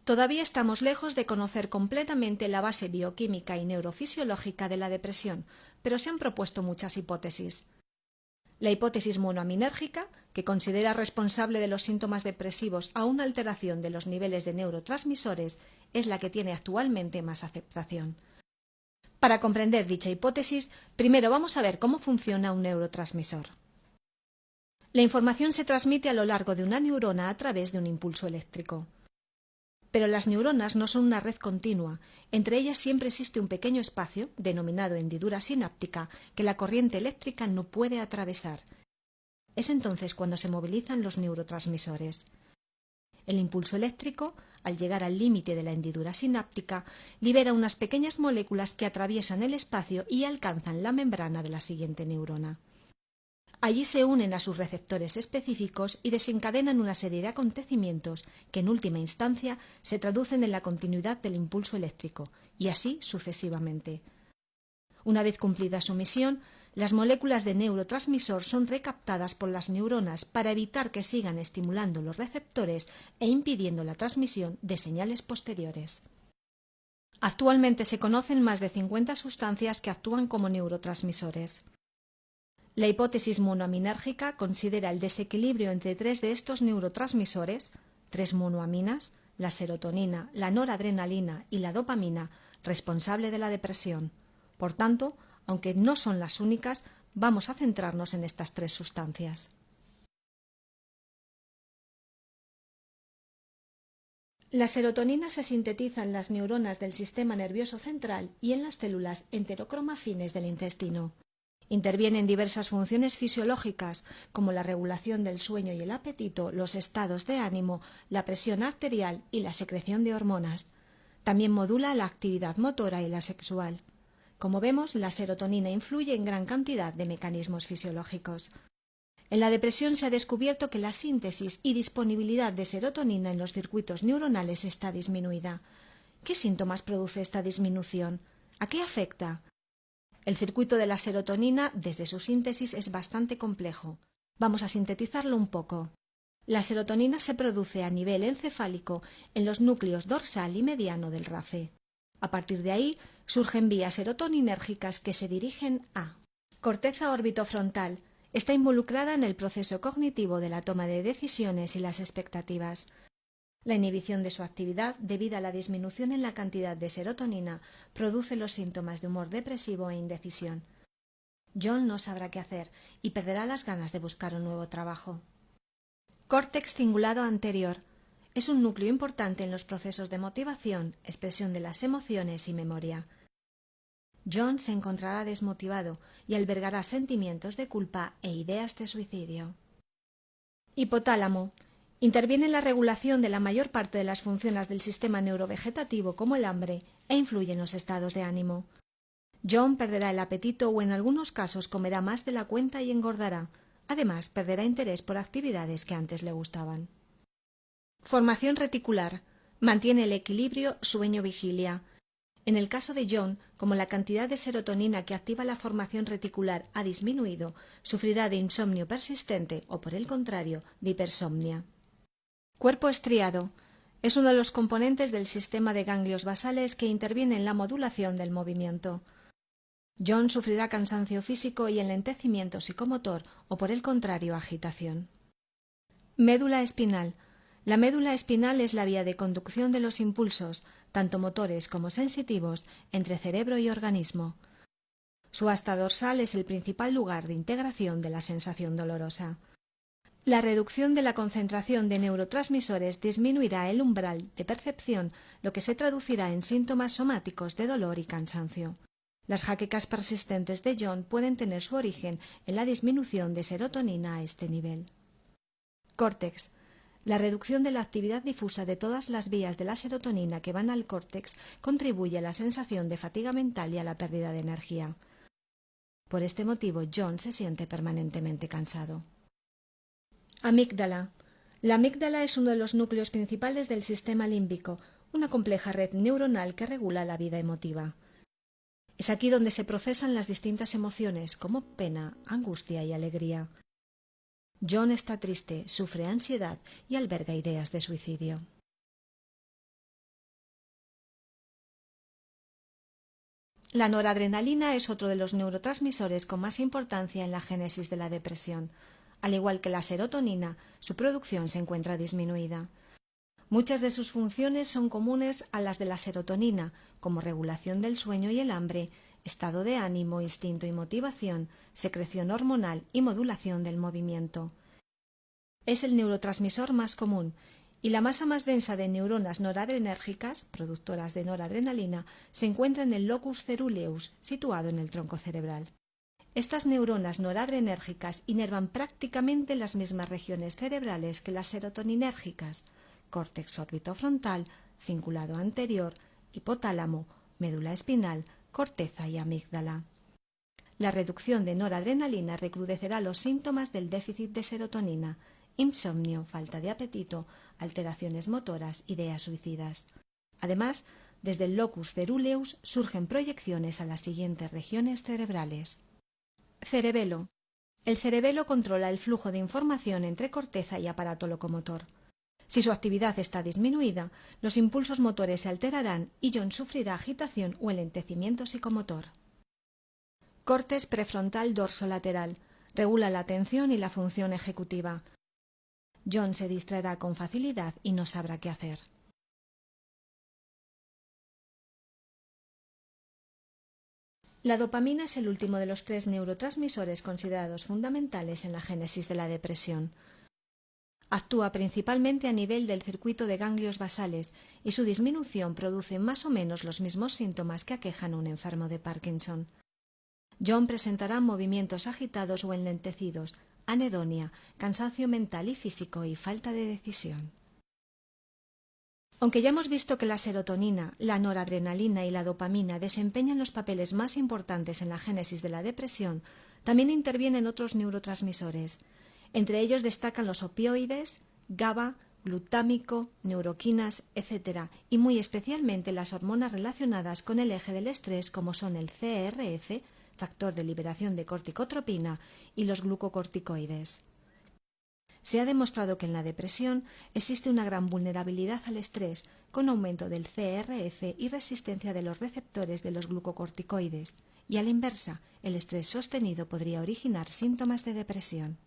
Todavía estamos lejos de conocer completamente la base bioquímica y neurofisiológica de la depresión, pero se han propuesto muchas hipótesis. La hipótesis monoaminérgica, que considera responsable de los síntomas depresivos a una alteración de los niveles de neurotransmisores, es la que tiene actualmente más aceptación. Para comprender dicha hipótesis, primero vamos a ver cómo funciona un neurotransmisor. La información se transmite a lo largo de una neurona a través de un impulso eléctrico. Pero las neuronas no son una red continua, entre ellas siempre existe un pequeño espacio, denominado hendidura sináptica, que la corriente eléctrica no puede atravesar. Es entonces cuando se movilizan los neurotransmisores. El impulso eléctrico, al llegar al límite de la hendidura sináptica, libera unas pequeñas moléculas que atraviesan el espacio y alcanzan la membrana de la siguiente neurona. Allí se unen a sus receptores específicos y desencadenan una serie de acontecimientos que en última instancia se traducen en la continuidad del impulso eléctrico, y así sucesivamente. Una vez cumplida su misión, las moléculas de neurotransmisor son recaptadas por las neuronas para evitar que sigan estimulando los receptores e impidiendo la transmisión de señales posteriores. Actualmente se conocen más de 50 sustancias que actúan como neurotransmisores. La hipótesis monoaminérgica considera el desequilibrio entre tres de estos neurotransmisores, tres monoaminas, la serotonina, la noradrenalina y la dopamina, responsable de la depresión. Por tanto, aunque no son las únicas, vamos a centrarnos en estas tres sustancias. La serotonina se sintetiza en las neuronas del sistema nervioso central y en las células enterocromafines del intestino. Interviene en diversas funciones fisiológicas, como la regulación del sueño y el apetito, los estados de ánimo, la presión arterial y la secreción de hormonas. También modula la actividad motora y la sexual. Como vemos, la serotonina influye en gran cantidad de mecanismos fisiológicos. En la depresión se ha descubierto que la síntesis y disponibilidad de serotonina en los circuitos neuronales está disminuida. ¿Qué síntomas produce esta disminución? ¿A qué afecta? El circuito de la serotonina, desde su síntesis, es bastante complejo. Vamos a sintetizarlo un poco. La serotonina se produce a nivel encefálico en los núcleos dorsal y mediano del RAFE. A partir de ahí surgen vías serotoninérgicas que se dirigen a corteza orbitofrontal. Está involucrada en el proceso cognitivo de la toma de decisiones y las expectativas. La inhibición de su actividad, debido a la disminución en la cantidad de serotonina, produce los síntomas de humor depresivo e indecisión. John no sabrá qué hacer y perderá las ganas de buscar un nuevo trabajo. Córtex cingulado anterior. Es un núcleo importante en los procesos de motivación, expresión de las emociones y memoria. John se encontrará desmotivado y albergará sentimientos de culpa e ideas de suicidio. Hipotálamo. Interviene en la regulación de la mayor parte de las funciones del sistema neurovegetativo como el hambre e influye en los estados de ánimo. John perderá el apetito o en algunos casos comerá más de la cuenta y engordará. Además, perderá interés por actividades que antes le gustaban. Formación reticular. Mantiene el equilibrio sueño-vigilia. En el caso de John, como la cantidad de serotonina que activa la formación reticular ha disminuido, sufrirá de insomnio persistente o, por el contrario, de hipersomnia. Cuerpo estriado. Es uno de los componentes del sistema de ganglios basales que interviene en la modulación del movimiento. John sufrirá cansancio físico y enlentecimiento psicomotor o, por el contrario, agitación. Médula espinal. La médula espinal es la vía de conducción de los impulsos, tanto motores como sensitivos, entre cerebro y organismo. Su asta dorsal es el principal lugar de integración de la sensación dolorosa. La reducción de la concentración de neurotransmisores disminuirá el umbral de percepción, lo que se traducirá en síntomas somáticos de dolor y cansancio. Las jaquecas persistentes de John pueden tener su origen en la disminución de serotonina a este nivel. Córtex. La reducción de la actividad difusa de todas las vías de la serotonina que van al córtex contribuye a la sensación de fatiga mental y a la pérdida de energía. Por este motivo, John se siente permanentemente cansado. Amígdala. La amígdala es uno de los núcleos principales del sistema límbico, una compleja red neuronal que regula la vida emotiva. Es aquí donde se procesan las distintas emociones, como pena, angustia y alegría. John está triste, sufre ansiedad y alberga ideas de suicidio. La noradrenalina es otro de los neurotransmisores con más importancia en la génesis de la depresión. Al igual que la serotonina, su producción se encuentra disminuida. Muchas de sus funciones son comunes a las de la serotonina, como regulación del sueño y el hambre, estado de ánimo, instinto y motivación, secreción hormonal y modulación del movimiento. Es el neurotransmisor más común y la masa más densa de neuronas noradrenérgicas, productoras de noradrenalina, se encuentra en el locus ceruleus, situado en el tronco cerebral. Estas neuronas noradrenérgicas inervan prácticamente las mismas regiones cerebrales que las serotoninérgicas: córtex orbitofrontal, cingulado anterior, hipotálamo, médula espinal, corteza y amígdala. La reducción de noradrenalina recrudecerá los síntomas del déficit de serotonina: insomnio, falta de apetito, alteraciones motoras, ideas suicidas. Además, desde el locus ceruleus surgen proyecciones a las siguientes regiones cerebrales. Cerebelo. El cerebelo controla el flujo de información entre corteza y aparato locomotor. Si su actividad está disminuida, los impulsos motores se alterarán y John sufrirá agitación o enlentecimiento psicomotor. Córtex prefrontal dorsolateral. Regula la atención y la función ejecutiva. John se distraerá con facilidad y no sabrá qué hacer. La dopamina es el último de los 3 neurotransmisores considerados fundamentales en la génesis de la depresión. Actúa principalmente a nivel del circuito de ganglios basales y su disminución produce más o menos los mismos síntomas que aquejan a un enfermo de Parkinson. John presentará movimientos agitados o enlentecidos, anedonia, cansancio mental y físico y falta de decisión. Aunque ya hemos visto que la serotonina, la noradrenalina y la dopamina desempeñan los papeles más importantes en la génesis de la depresión, también intervienen otros neurotransmisores. Entre ellos destacan los opioides, GABA, glutámico, neuroquinas, etc., y muy especialmente las hormonas relacionadas con el eje del estrés, como son el CRF, factor de liberación de corticotropina, y los glucocorticoides. Se ha demostrado que en la depresión existe una gran vulnerabilidad al estrés, con aumento del CRF y resistencia de los receptores de los glucocorticoides, y a la inversa, el estrés sostenido podría originar síntomas de depresión.